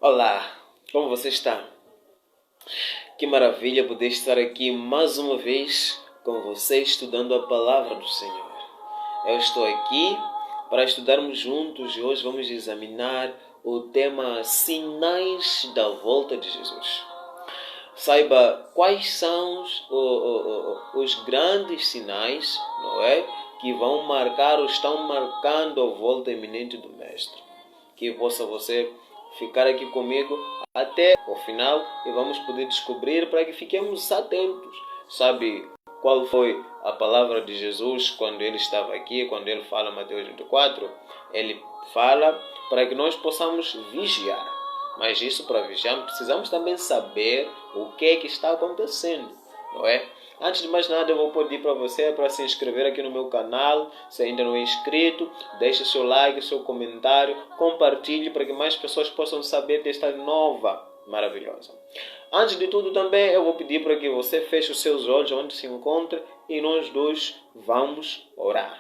Olá, como você está? Que maravilha poder estar aqui mais uma vez com você estudando a palavra do Senhor. Eu estou aqui para estudarmos juntos e hoje vamos examinar o tema Sinais da Volta de Jesus. Saiba quais são os grandes sinais, não é? Que vão marcar ou estão marcando a volta iminente do Mestre. Que possa você ficar aqui comigo até o final e vamos poder descobrir para que fiquemos atentos. Sabe qual foi a palavra de Jesus quando ele estava aqui, quando ele fala em Mateus 24? Ele fala para que nós possamos vigiar. Mas isso para vigiar precisamos também saber o que é que está acontecendo, não é? Antes de mais nada, eu vou pedir para você para se inscrever aqui no meu canal. Se ainda não é inscrito, deixe seu like, seu comentário, compartilhe para que mais pessoas possam saber desta nova maravilhosa. Antes de tudo também, eu vou pedir para que você feche os seus olhos onde se encontra e nós dois vamos orar.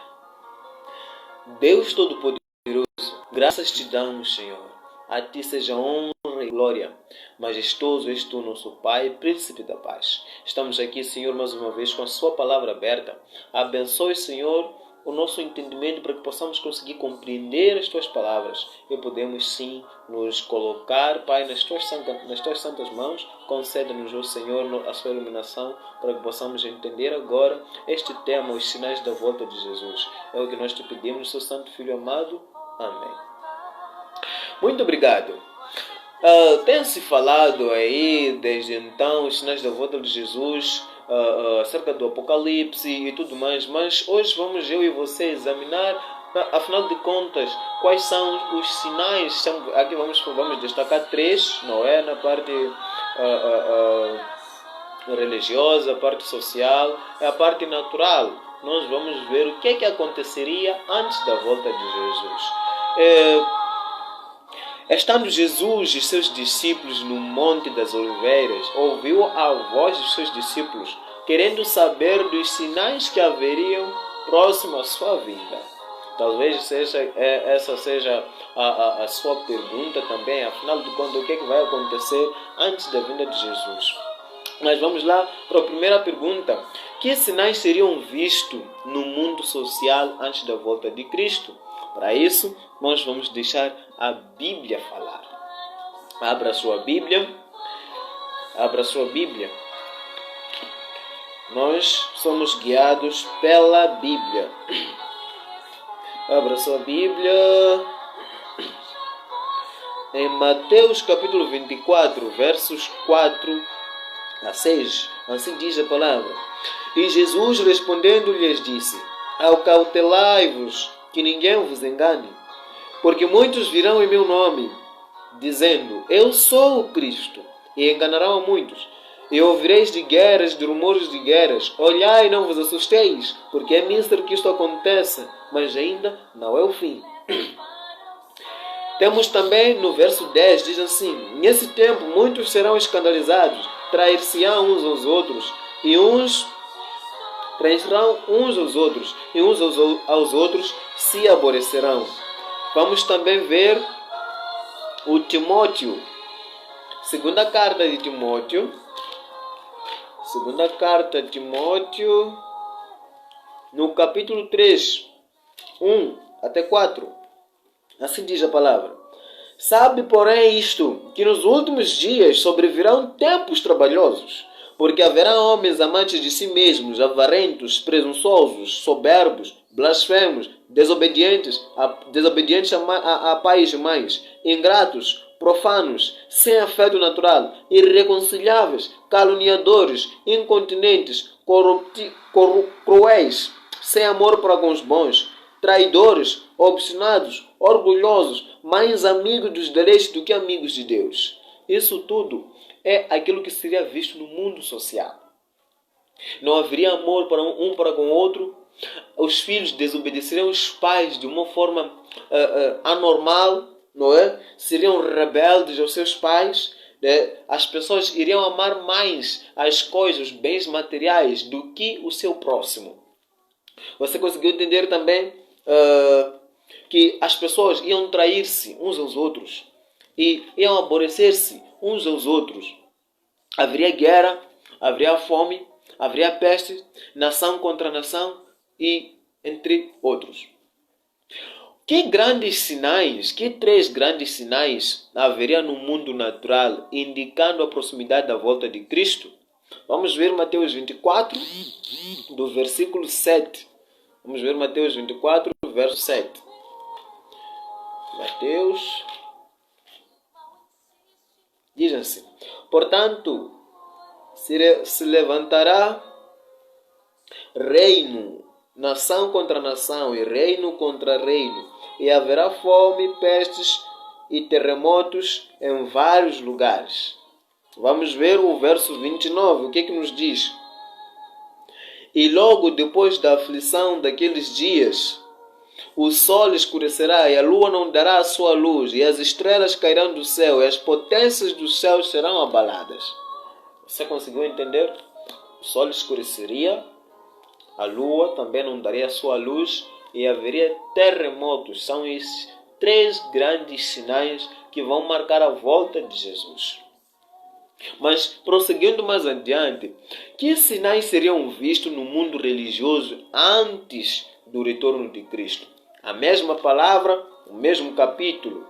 Deus Todo-Poderoso, graças te damos, Senhor. A ti seja honra e glória. Majestoso és tu, nosso Pai, Príncipe da Paz. Estamos aqui, Senhor, mais uma vez com a sua palavra aberta. Abençoe, Senhor, o nosso entendimento para que possamos conseguir compreender as tuas palavras e podemos, sim, nos colocar, Pai, nas tuas santas mãos. Conceda-nos, ó Senhor, a sua iluminação para que possamos entender agora este tema, os sinais da volta de Jesus. É o que nós te pedimos, seu Santo Filho amado. Amém. Muito obrigado. Tem-se falado aí, desde então, os sinais da volta de Jesus, acerca do Apocalipse e tudo mais, mas hoje vamos eu e você examinar, afinal de contas, quais são os sinais. Aqui vamos destacar três, não é? Na parte religiosa, a parte social e a parte natural. Nós vamos ver o que é que aconteceria antes da volta de Jesus. Estando Jesus e seus discípulos no Monte das Oliveiras, ouviu a voz dos seus discípulos, querendo saber dos sinais que haveriam próximo à sua vinda. Talvez essa seja a sua pergunta também, afinal de contas, o que é que vai acontecer antes da vinda de Jesus? Mas vamos lá para a primeira pergunta. Que sinais seriam vistos no mundo social antes da volta de Cristo? Para isso, nós vamos deixar a Bíblia falar. Abra a sua Bíblia. Abra a sua Bíblia. Nós somos guiados pela Bíblia. Abra a sua Bíblia. Em Mateus capítulo 24, versos 4 a 6. Assim diz a palavra. E Jesus respondendo lhes disse: Acautelai-vos, que ninguém vos engane, porque muitos virão em meu nome, dizendo, eu sou o Cristo, e enganarão a muitos. E ouvireis de guerras, de rumores de guerras. Olhai e não vos assusteis, porque é mister que isto aconteça, mas ainda não é o fim. Temos também no verso 10, diz assim, nesse tempo muitos serão escandalizados, trair-se-ão uns aos outros, e uns trairão uns aos outros, e uns aos outros se aborrecerão. Vamos também ver o Timóteo. Segunda carta de Timóteo. Segunda carta de Timóteo, no capítulo 3, 1 até 4. Assim diz a palavra. Sabe, porém, isto, que nos últimos dias sobrevirão tempos trabalhosos, porque haverá homens amantes de si mesmos, avarentos, presunçosos, soberbos, blasfemos, desobedientes a pais e mães, ingratos, profanos, sem afeto natural, irreconciliáveis, caluniadores, incontinentes, cruéis, sem amor para com os bons, traidores, obstinados, orgulhosos, mais amigos dos deleites do que amigos de Deus. Isso tudo é aquilo que seria visto no mundo social. Não haveria amor para um para com o outro. Os filhos desobedeceriam os pais de uma forma anormal, não é? Seriam rebeldes aos seus pais. Né? As pessoas iriam amar mais as coisas, os bens materiais, do que o seu próximo. Você conseguiu entender também que as pessoas iam trair-se uns aos outros. e iam aborrecer-se uns aos outros. Haveria guerra, haveria fome, haveria peste, nação contra nação e entre outros. Que grandes sinais, que três grandes sinais haveria no mundo natural indicando a proximidade da volta de Cristo? Vamos ver Mateus 24, do versículo 7. Vamos ver Mateus 24, verso 7. Mateus diz assim: portanto, se levantará reino, nação contra nação e reino contra reino, e haverá fome, pestes e terremotos em vários lugares. Vamos ver o verso 29, o que nos diz? E logo depois da aflição daqueles dias, o sol escurecerá e a lua não dará a sua luz, e as estrelas cairão do céu, e as potências dos céus serão abaladas. Você conseguiu entender? O sol escureceria, a lua também não daria a sua luz, e haveria terremotos. São esses três grandes sinais que vão marcar a volta de Jesus. Mas, prosseguindo mais adiante, que sinais seriam vistos no mundo religioso antes do retorno de Cristo? A mesma palavra, o mesmo capítulo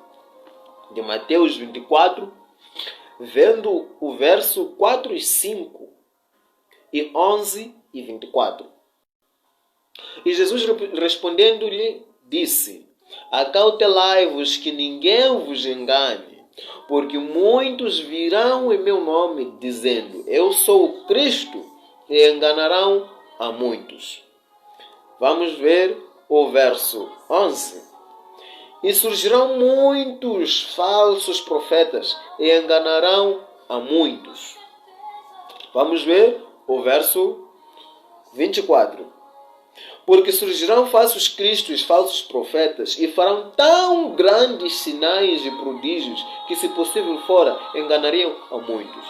de Mateus 24, vendo o verso 4 e 5, e 11 e 24. E Jesus respondendo-lhe disse: acautelai-vos que ninguém vos engane, porque muitos virão em meu nome, dizendo: eu sou o Cristo, e enganarão a muitos. Vamos ver o verso 11. E surgirão muitos falsos profetas, e enganarão a muitos. Vamos ver o verso 24. Porque surgirão falsos cristos, falsos profetas, e farão tão grandes sinais e prodígios que, se possível fora, enganariam a muitos.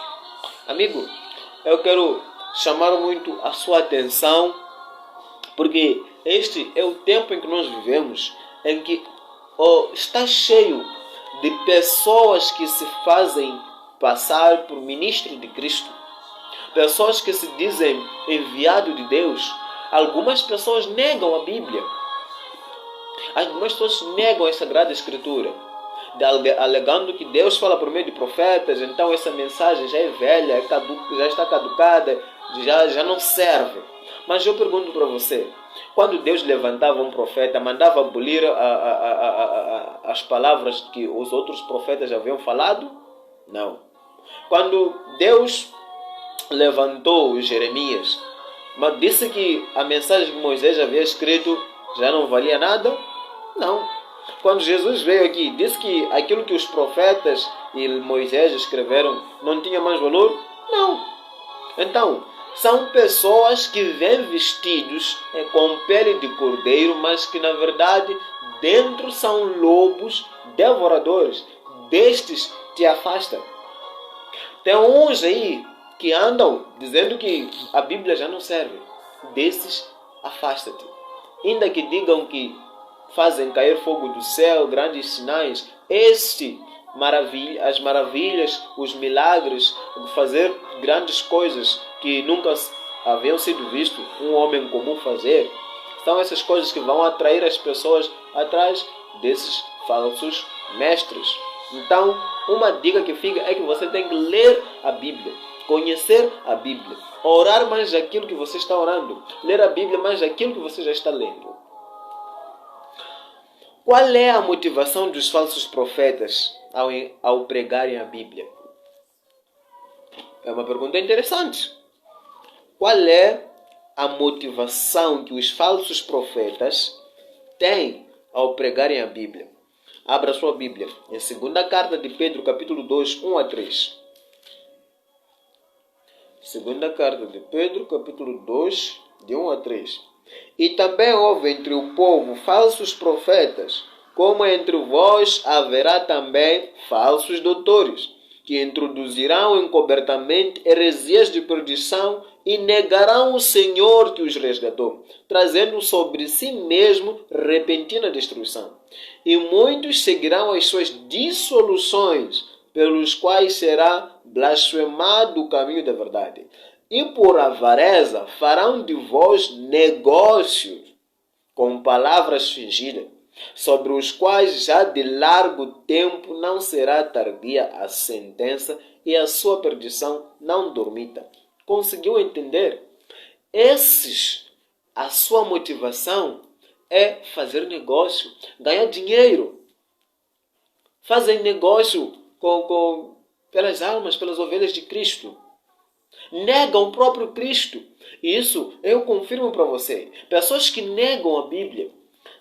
Amigo, eu quero chamar muito a sua atenção, porque este é o tempo em que nós vivemos, em que está cheio de pessoas que se fazem passar por ministro de Cristo, pessoas que se dizem enviado de Deus. Algumas pessoas negam a Bíblia. Algumas pessoas negam a Sagrada Escritura, alegando que Deus fala por meio de profetas, então essa mensagem já é velha, já está caducada, já não serve. Mas eu pergunto para você, quando Deus levantava um profeta, mandava abolir as palavras que os outros profetas já haviam falado? Não. Quando Deus levantou Jeremias, mas disse que a mensagem que Moisés havia escrito já não valia nada? Não. Quando Jesus veio aqui, disse que aquilo que os profetas e Moisés escreveram não tinha mais valor? Não. Então, são pessoas que vêm vestidos com pele de cordeiro, mas que na verdade dentro são lobos devoradores. Destes te afasta. Tem uns aí que andam dizendo que a Bíblia já não serve. Desses, afasta-te. Ainda que digam que fazem cair fogo do céu, grandes sinais, as maravilhas, os milagres, fazer grandes coisas que nunca haviam sido visto um homem comum fazer, são essas coisas que vão atrair as pessoas atrás desses falsos mestres. Então, uma dica que fica é que você tem que ler a Bíblia, conhecer a Bíblia, orar mais daquilo que você está orando, ler a Bíblia mais daquilo que você já está lendo. Qual é a motivação dos falsos profetas ao pregarem a Bíblia? É uma pergunta interessante. Qual é a motivação que os falsos profetas têm ao pregarem a Bíblia? Abra sua Bíblia em 2ª carta de Pedro, capítulo 2, 1 a 3. 2ª carta de Pedro, capítulo 2, de 1 a 3. E também houve entre o povo falsos profetas, como entre vós haverá também falsos doutores, que introduzirão encobertamente heresias de perdição e negarão o Senhor que os resgatou, trazendo sobre si mesmo repentina destruição. E muitos seguirão as suas dissoluções, pelos quais será blasfemado o caminho da verdade. E por avareza farão de vós negócios com palavras fingidas, sobre os quais já de largo tempo não será tardia a sentença e a sua perdição não dormita. Conseguiu entender? A sua motivação é fazer negócio, ganhar dinheiro. Fazem negócio pelas almas, pelas ovelhas de Cristo. Negam o próprio Cristo. Isso eu confirmo para você. Pessoas que negam a Bíblia,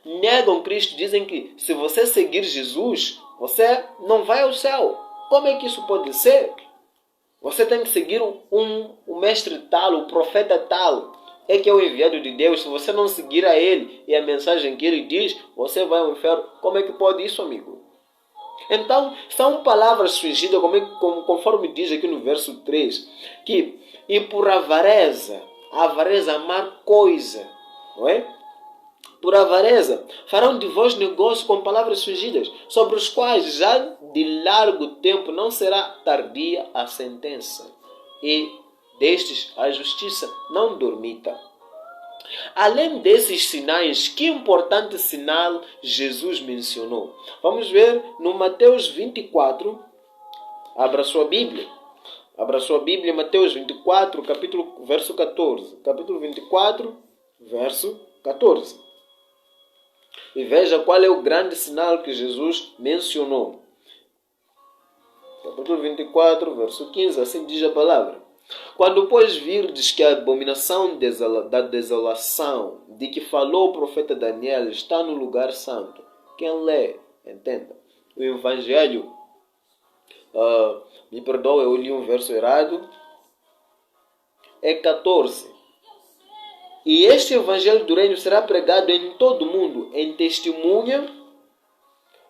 negam Cristo, dizem que se você seguir Jesus, você não vai ao céu. Como é que isso pode ser? Você tem que seguir o mestre tal, o profeta tal. É que é o enviado de Deus. Se você não seguir a ele e a mensagem que ele diz, você vai ao inferno. Como é que pode isso, amigo? Então, são palavras fingidas, conforme diz aqui no verso 3, que, e por avareza, amar coisa, não é? Por avareza, farão de vós negócio com palavras fingidas, sobre os quais já de largo tempo não será tardia a sentença, e destes a justiça não dormita. Além desses sinais, que importante sinal Jesus mencionou? Vamos ver no Mateus 24. Abra sua Bíblia. Abra sua Bíblia, Mateus 24, verso 14. Capítulo 24, verso 14. E veja qual é o grande sinal que Jesus mencionou. Capítulo 24, verso 15, assim diz a palavra. Quando, pois, virdes que a abominação da desolação de que falou o profeta Daniel está no lugar santo, quem lê, entenda. O Evangelho, me perdoa, eu li um verso errado, é 14. E este Evangelho do Reino será pregado em todo o mundo, em testemunha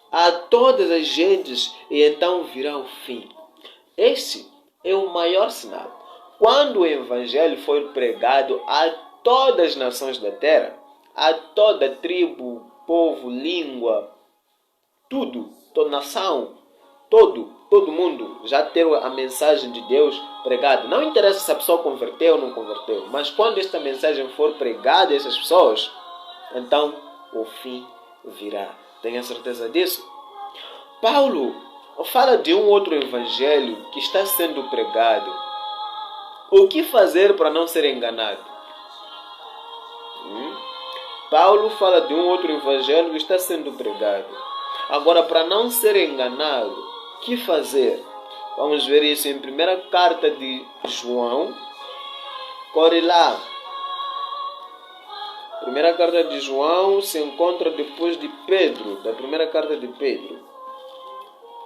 a todas as gentes, e então virá o fim. Este é o maior sinal. Quando o Evangelho for pregado a todas as nações da terra, a toda tribo, povo, língua, tudo, toda nação, todo mundo já ter a mensagem de Deus pregada. Não interessa se a pessoa converteu ou não converteu, mas quando esta mensagem for pregada a essas pessoas, então o fim virá. Tenha certeza disso? Paulo fala de um outro evangelho que está sendo pregado. O que fazer para não ser enganado? Paulo fala de um outro evangelho que está sendo pregado. Agora, para não ser enganado, o que fazer? Vamos ver isso em primeira carta de João. Corre lá. Primeira carta de João se encontra depois de Pedro, da primeira carta de Pedro.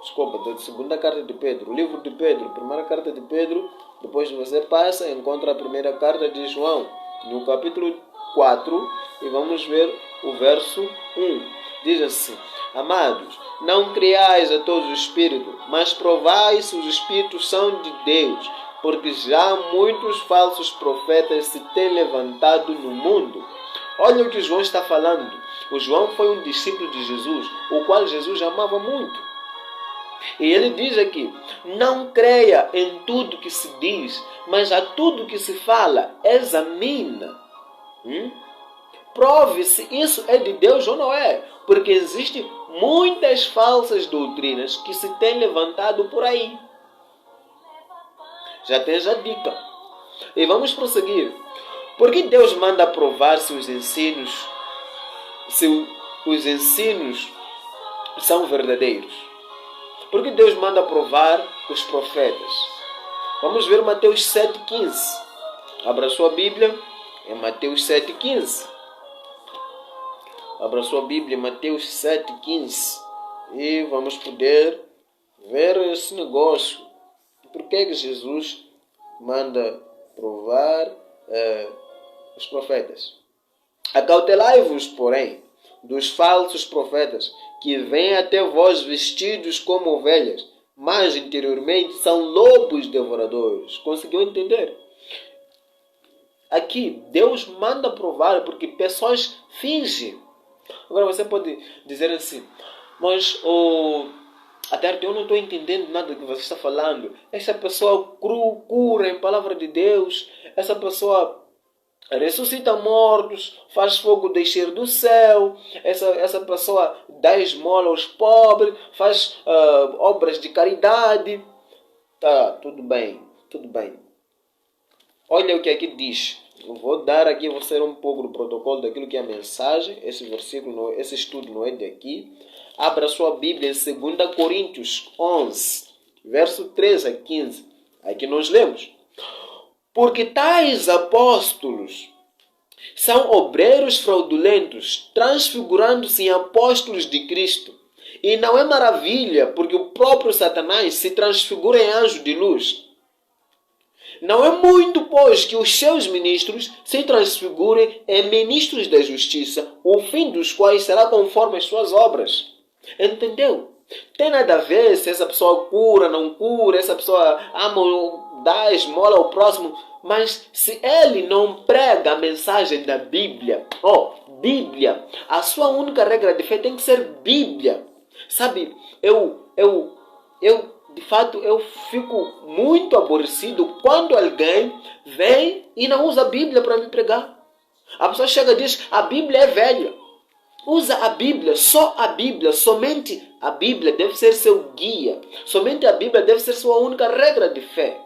Desculpa, da segunda carta de Pedro, o livro de Pedro, primeira carta de Pedro, depois você passa e encontra a primeira carta de João, no capítulo 4, e vamos ver o verso 1. Diz assim: Amados, não criais a todos os espíritos, mas provai se os espíritos são de Deus, porque já muitos falsos profetas se têm levantado no mundo. Olha o que João está falando. O João foi um discípulo de Jesus, o qual Jesus amava muito. E ele diz aqui: não creia em tudo que se diz, mas a tudo que se fala, examina. Prove se isso é de Deus ou não é. Porque existem muitas falsas doutrinas que se têm levantado por aí. Já tens a dica. E vamos prosseguir. Por que Deus manda provar se os ensinos são verdadeiros? Por que Deus manda provar os profetas? Vamos ver Mateus 7,15. Abra sua Bíblia em Mateus 7,15. Abra sua Bíblia em Mateus 7,15. E vamos poder ver esse negócio. Por que Jesus manda provar os profetas? Acautelai-vos, porém, dos falsos profetas, que vêm até vós vestidos como ovelhas, mas interiormente são lobos devoradores. Conseguiu entender? aqui Deus manda provar porque pessoas fingem. Agora você pode dizer assim, mas até eu não estou entendendo nada do que você está falando. Essa pessoa cura em palavra de Deus. Essa pessoa ressuscita mortos, faz fogo descer do céu. Essa pessoa dá esmola aos pobres, faz obras de caridade. Tá, tudo bem, tudo bem. Olha o que aqui diz. Eu vou dar aqui, vou ser um pouco do protocolo daquilo que é a mensagem. Esse versículo, esse estudo não é de aqui. Abra sua Bíblia em 2 Coríntios 11, verso 13 a 15. Aqui nós lemos. Porque tais apóstolos são obreiros fraudulentos, transfigurando-se em apóstolos de Cristo. E não é maravilha, porque o próprio Satanás se transfigura em anjo de luz. Não é muito, pois, que os seus ministros se transfigurem em ministros da justiça, o fim dos quais será conforme as suas obras. Entendeu? Tem nada a ver se essa pessoa cura, não cura, essa pessoa ama ou dá esmola ao próximo, mas se ele não prega a mensagem da Bíblia, Bíblia, a sua única regra de fé tem que ser Bíblia. Sabe, de fato, eu fico muito aborrecido quando alguém vem e não usa a Bíblia para me pregar. A pessoa chega e diz, a Bíblia é velha. Usa a Bíblia, só a Bíblia, somente a Bíblia deve ser seu guia. Somente a Bíblia deve ser sua única regra de fé.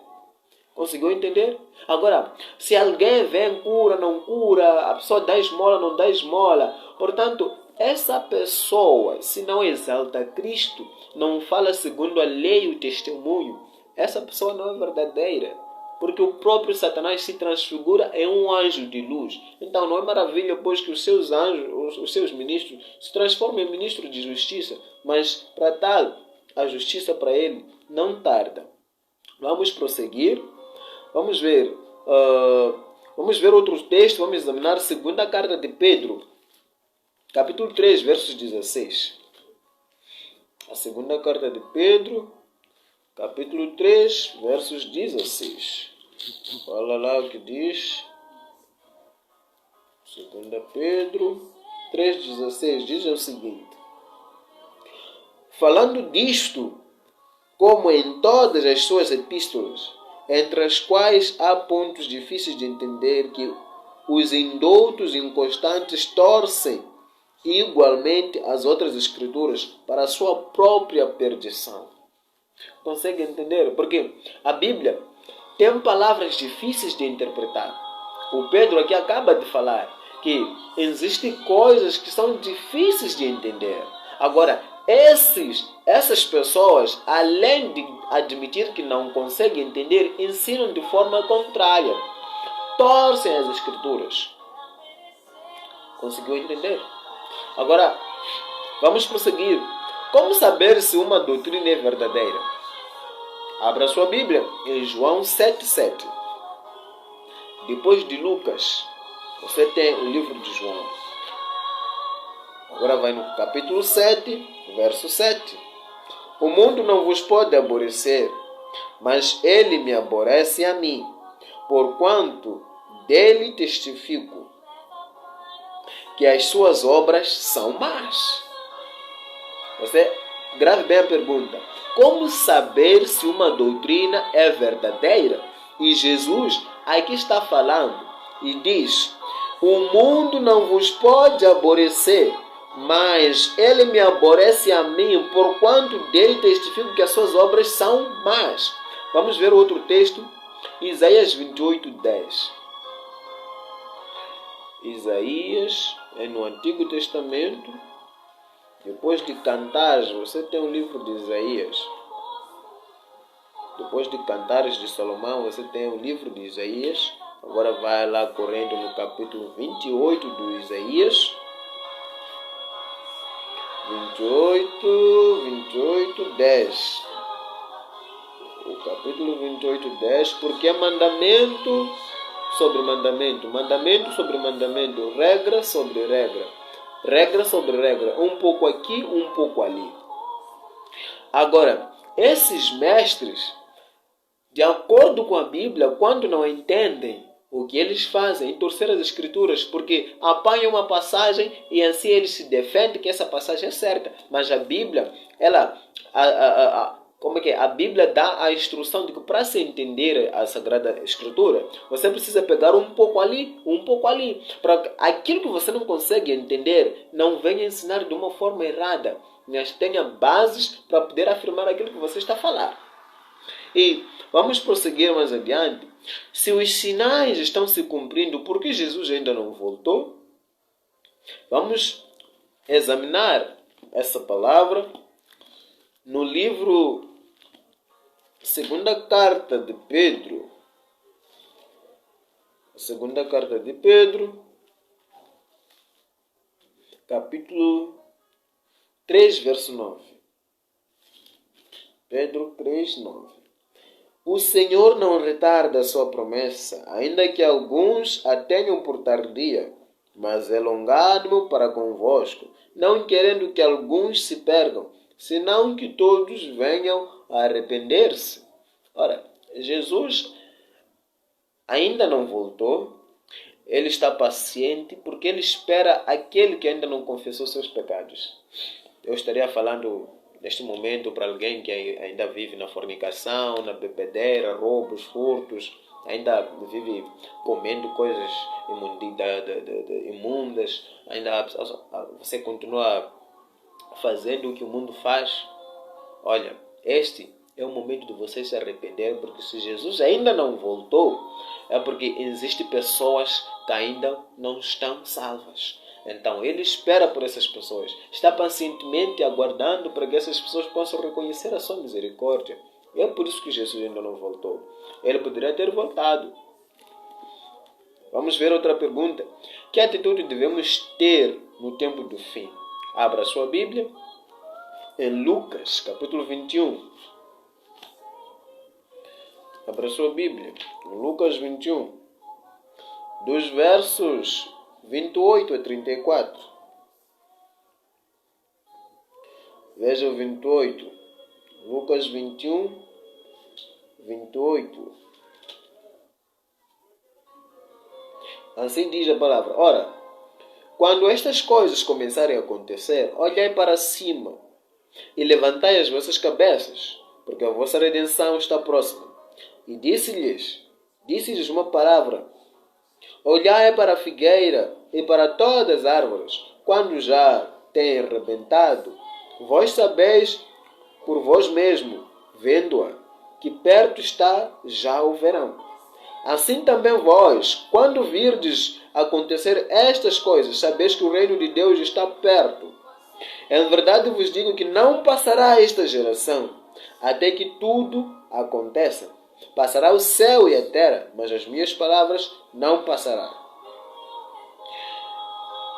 Conseguiu entender? Agora, se alguém vem, cura, não cura, a pessoa dá esmola, não dá esmola. Portanto, essa pessoa, se não exalta Cristo, não fala segundo a lei e o testemunho, essa pessoa não é verdadeira. Porque o próprio Satanás se transfigura em um anjo de luz. Então não é maravilha, pois, que os seus anjos, os seus ministros, se transformem em ministros de justiça. Mas para tal, a justiça para ele não tarda. Vamos prosseguir. Vamos ver outro texto. Vamos examinar a segunda carta de Pedro, capítulo 3, versos 16. A segunda carta de Pedro, capítulo 3, versos 16. Olha lá o que diz. 2 Pedro 3,16 diz o seguinte. Falando disto, como em todas as suas epístolas, entre as quais há pontos difíceis de entender que os indoutos inconstantes torcem igualmente as outras escrituras para a sua própria perdição. Consegue entender? Porque a Bíblia tem palavras difíceis de interpretar. O Pedro aqui acaba de falar que existem coisas que são difíceis de entender. Agora, essas pessoas, além de admitir que não conseguem entender, ensinam de forma contrária. Torcem as escrituras. Conseguiu entender? Agora, vamos prosseguir. Como saber se uma doutrina é verdadeira? Abra sua Bíblia em João 7,7. Depois de Lucas, você tem o livro de João. Agora vai no capítulo 7, verso 7. O mundo não vos pode aborrecer, mas ele me aborrece a mim, porquanto dele testifico que as suas obras são más. Você grave bem a pergunta. Como saber se uma doutrina é verdadeira? E Jesus aqui está falando e diz: o mundo não vos pode aborrecer, mas ele me aborrece a mim, porquanto dele testifico que as suas obras são más. Vamos ver outro texto, Isaías 28:10. Isaías é no Antigo Testamento. Depois de Cantares, você tem o livro de Isaías. Depois de Cantares de Salomão, você tem o livro de Isaías. Agora vai lá correndo no capítulo 28 do Isaías. 10. O capítulo 10. Porque é mandamento sobre mandamento, mandamento sobre mandamento, regra sobre regra, regra sobre regra, um pouco aqui, um pouco ali. Agora, esses mestres, de acordo com a Bíblia, quando não entendem o que eles fazem é torcer as escrituras, porque apanham uma passagem e assim eles se defendem que essa passagem é certa. Mas a Bíblia, ela, como é que é? A Bíblia dá a instrução de que para se entender a Sagrada Escritura, você precisa pegar um pouco ali, para aquilo que você não consegue entender, não venha ensinar de uma forma errada, mas tenha bases para poder afirmar aquilo que você está a falar. E vamos prosseguir mais adiante. Se os sinais estão se cumprindo, por que Jesus ainda não voltou? Vamos examinar essa palavra no livro Segunda Carta de Pedro. Segunda Carta de Pedro, capítulo 3, verso 9. Pedro 3, 9. O Senhor não retarda a sua promessa, ainda que alguns a tenham por tardia, mas é longânimo para convosco, não querendo que alguns se percam, senão que todos venham a arrepender-se. Ora, Jesus ainda não voltou, ele está paciente porque ele espera aquele que ainda não confessou seus pecados. Eu estaria falando neste momento para alguém que ainda vive na fornicação, na bebedeira, roubos, furtos, ainda vive comendo coisas imundas, ainda você continua fazendo o que o mundo faz. Olha, este é o momento de você se arrepender, porque se Jesus ainda não voltou, é porque existem pessoas que ainda não estão salvas. Então, ele espera por essas pessoas. Está pacientemente aguardando para que essas pessoas possam reconhecer a sua misericórdia. E é por isso que Jesus ainda não voltou. Ele poderia ter voltado. Vamos ver outra pergunta. Que atitude devemos ter no tempo do fim? Abra sua Bíblia em Lucas, capítulo 21. Abra sua Bíblia em Lucas 21, dos versos 28 a 34. Veja o 28. Lucas 21, 28. Assim diz a palavra. Ora, quando estas coisas começarem a acontecer, olhai para cima e levantai as vossas cabeças, porque a vossa redenção está próxima. E disse-lhes uma palavra. Olhai para a figueira e para todas as árvores, quando já têm arrebentado. Vós sabeis por vós mesmo, vendo-a, que perto está já o verão. Assim também vós, quando virdes acontecer estas coisas, sabeis que o reino de Deus está perto. Em verdade vos digo que não passará esta geração, até que tudo aconteça. Passará o céu e a terra, mas as minhas palavras não passarão.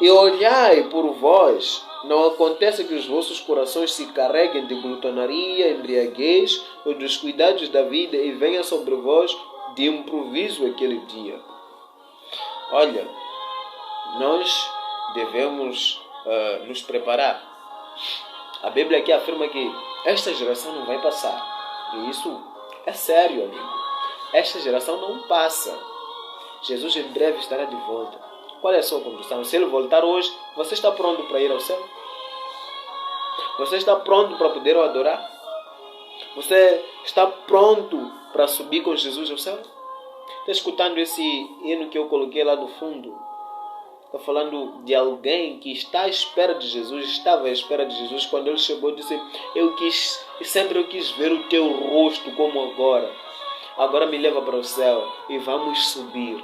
E olhai por vós, não aconteça que os vossos corações se carreguem de glutonaria, embriaguez ou dos cuidados da vida e venha sobre vós de improviso aquele dia. Olha, nós devemos nos preparar. A Bíblia aqui afirma que esta geração não vai passar. E isso é sério, amigo. Esta geração não passa. Jesus em breve estará de volta. Qual é a sua condição? Se ele voltar hoje, você está pronto para ir ao céu? Você está pronto para poder o adorar? Você está pronto para subir com Jesus ao céu? Está escutando esse hino que eu coloquei lá no fundo? Está falando de alguém que está à espera de Jesus, estava à espera de Jesus. Quando ele chegou, disse: sempre eu quis ver o teu rosto como agora. Agora me leva para o céu e vamos subir.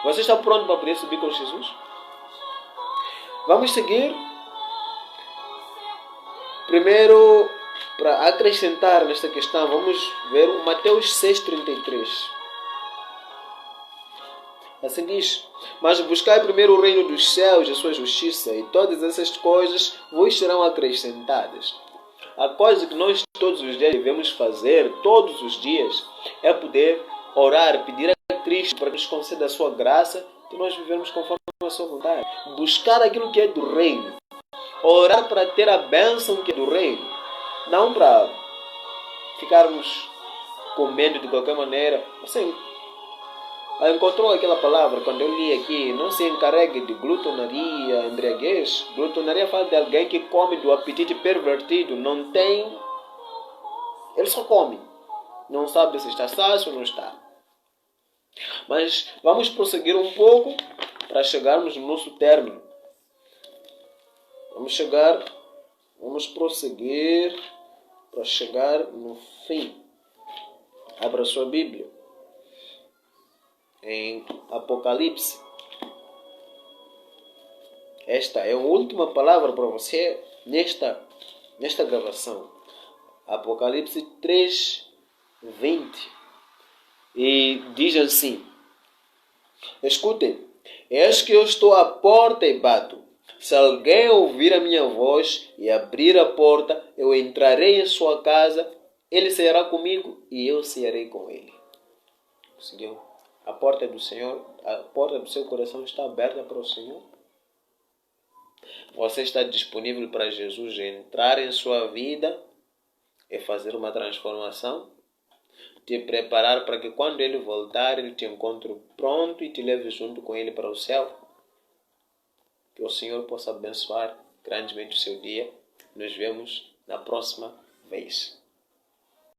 Você está pronto para poder subir com Jesus? Vamos seguir. Primeiro, para acrescentar nesta questão, vamos ver o Mateus 6,33. Assim diz: mas buscai primeiro o reino dos céus e a sua justiça, e todas essas coisas vos serão acrescentadas. A coisa que nós todos os dias devemos fazer, todos os dias, é poder orar, pedir a Cristo para que nos conceda a sua graça, que nós vivemos conforme a sua vontade. Buscar aquilo que é do reino. Orar para ter a bênção que é do reino. Não para ficarmos comendo de qualquer maneira. Assim, encontrou aquela palavra, quando eu li aqui, não se encarregue de glutonaria, embriaguez. Glutonaria fala de alguém que come do apetite pervertido, não tem, ele só come. Não sabe se está sácio ou não está. Mas vamos prosseguir um pouco para chegarmos no nosso término. Vamos prosseguir para chegar no fim. Abra sua Bíblia em Apocalipse. Esta é a última palavra para você nesta gravação. Apocalipse 3:20. E diz assim: escutem, eis que eu estou à porta e bato. Se alguém ouvir a minha voz e abrir a porta, eu entrarei em sua casa, ele ceará comigo e eu cearei com ele. Conseguiu? A porta do Senhor, a porta do seu coração está aberta para o Senhor? Você está disponível para Jesus entrar em sua vida e fazer uma transformação? Te preparar para que quando Ele voltar, Ele te encontre pronto e te leve junto com Ele para o céu? Que o Senhor possa abençoar grandemente o seu dia. Nos vemos na próxima vez.